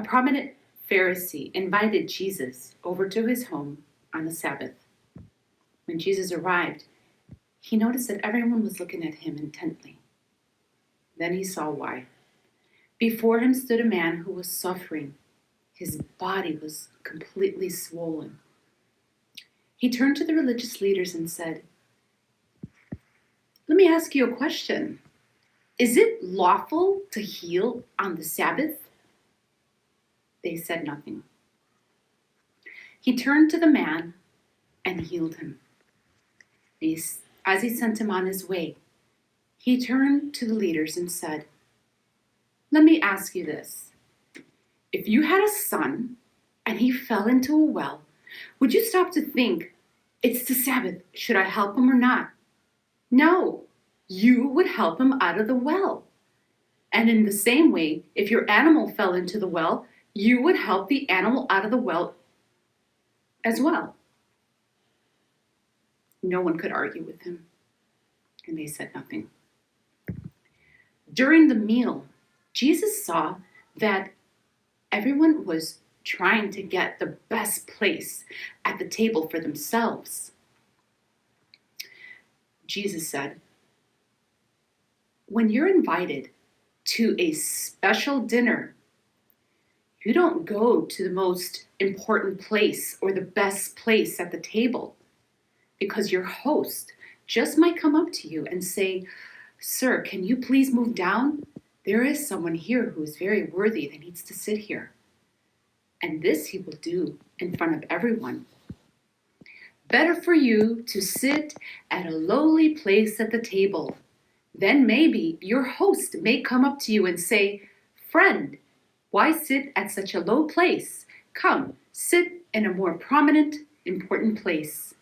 prominent Pharisee invited Jesus over to his home on the Sabbath. When Jesus arrived, he noticed that everyone was looking at him intently. Then he saw why. Before him stood a man who was suffering. His body was completely swollen. He turned to the religious leaders and said, "Let me ask you a question. Is it lawful to heal on the Sabbath?" They said nothing. He turned to the man and healed him. As he sent him on his way, he turned to the leaders and said, "Let me ask you this. If you had a son and he fell into a well, would you stop to think, it's the Sabbath, should I help him or not? No, you would help him out of the well. And in the same way, if your animal fell into the well, you would help the animal out of the well as well." No one could argue with him, and they said nothing. During the meal, Jesus saw that everyone was trying to get the best place at the table for themselves. Jesus said, "When you're invited to a special dinner, you don't go to the most important place or the best place at the table, because your host just might come up to you and say, 'Sir, can you please move down? There is someone here who is very worthy that needs to sit here.' And this he will do in front of everyone. Better for you to sit at a lowly place at the table. Then maybe your host may come up to you and say, 'Friend, why sit at such a low place? Come, sit in a more prominent, important place.'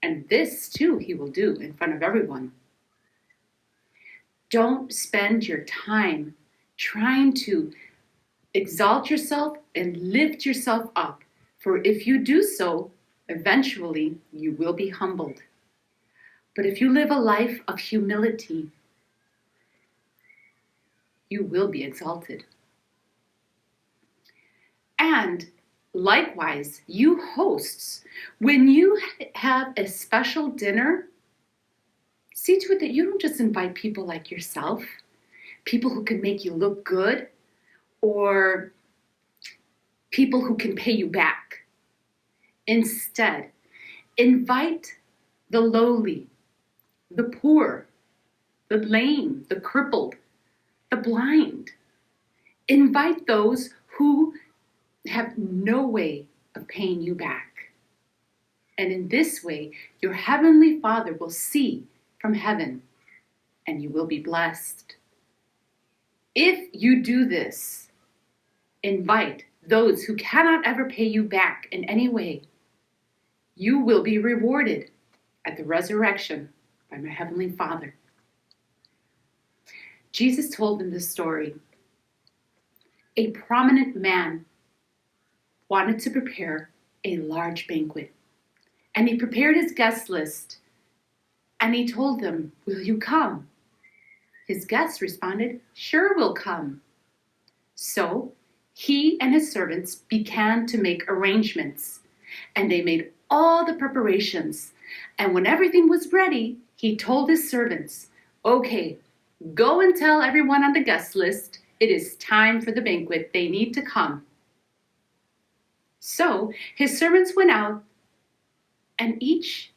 And this too he will do in front of everyone. Don't spend your time trying to exalt yourself and lift yourself up, for if you do so, eventually you will be humbled. But if you live a life of humility, you will be exalted. And likewise, you hosts, when you have a special dinner, see to it that you don't just invite people like yourself, people who can make you look good, or people who can pay you back. Instead, invite the lowly, the poor, the lame, the crippled, the blind. Invite those who have no way of paying you back. And in this way, your heavenly Father will see from heaven, and you will be blessed. If you do this, invite those who cannot ever pay you back in any way, you will be rewarded at the resurrection by my heavenly Father." Jesus told them this story. A prominent man wanted to prepare a large banquet, and he prepared his guest list, and he told them, "Will you come?" His guests responded, "Sure, we'll come." So he and his servants began to make arrangements, and they made all the preparations. And when everything was ready, he told his servants, "Okay, go and tell everyone on the guest list it is time for the banquet. They need to come." So his servants went out, and each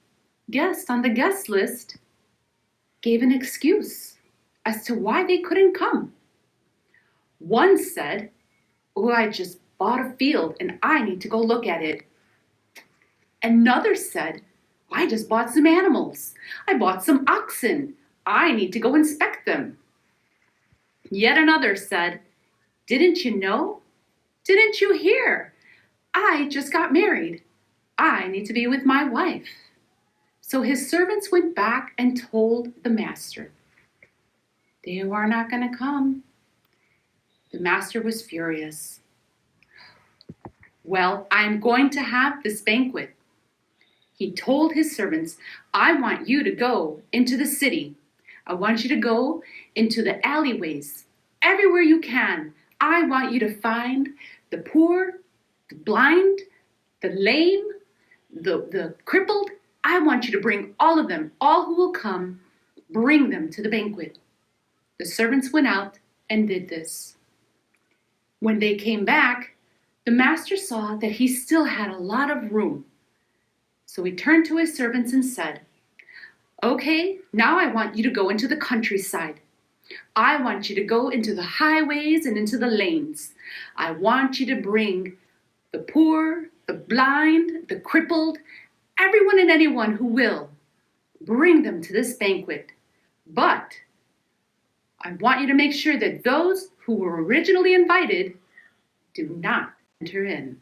guest on the guest list gave an excuse as to why they couldn't come. One said, "Oh, I just bought a field and I need to go look at it." Another said, "I just bought some animals. I bought some oxen. I need to go inspect them." Yet another said, "Didn't you know? Didn't you hear? I just got married. I need to be with my wife." So his servants went back and told the master, "They are not going to come." The master was furious. "Well, I'm going to have this banquet." He told his servants, "I want you to go into the city. I want you to go into the alleyways, everywhere you can. I want you to find the poor, the blind, the lame, the crippled. I want you to bring all of them, all who will come, bring them to the banquet." The servants went out and did this. When they came back, the master saw that he still had a lot of room. So he turned to his servants and said, "Okay, now I want you to go into the countryside. I want you to go into the highways and into the lanes. I want you to bring the poor, the blind, the crippled, everyone and anyone who will. Bring them to this banquet. But I want you to make sure that those who were originally invited do not enter in."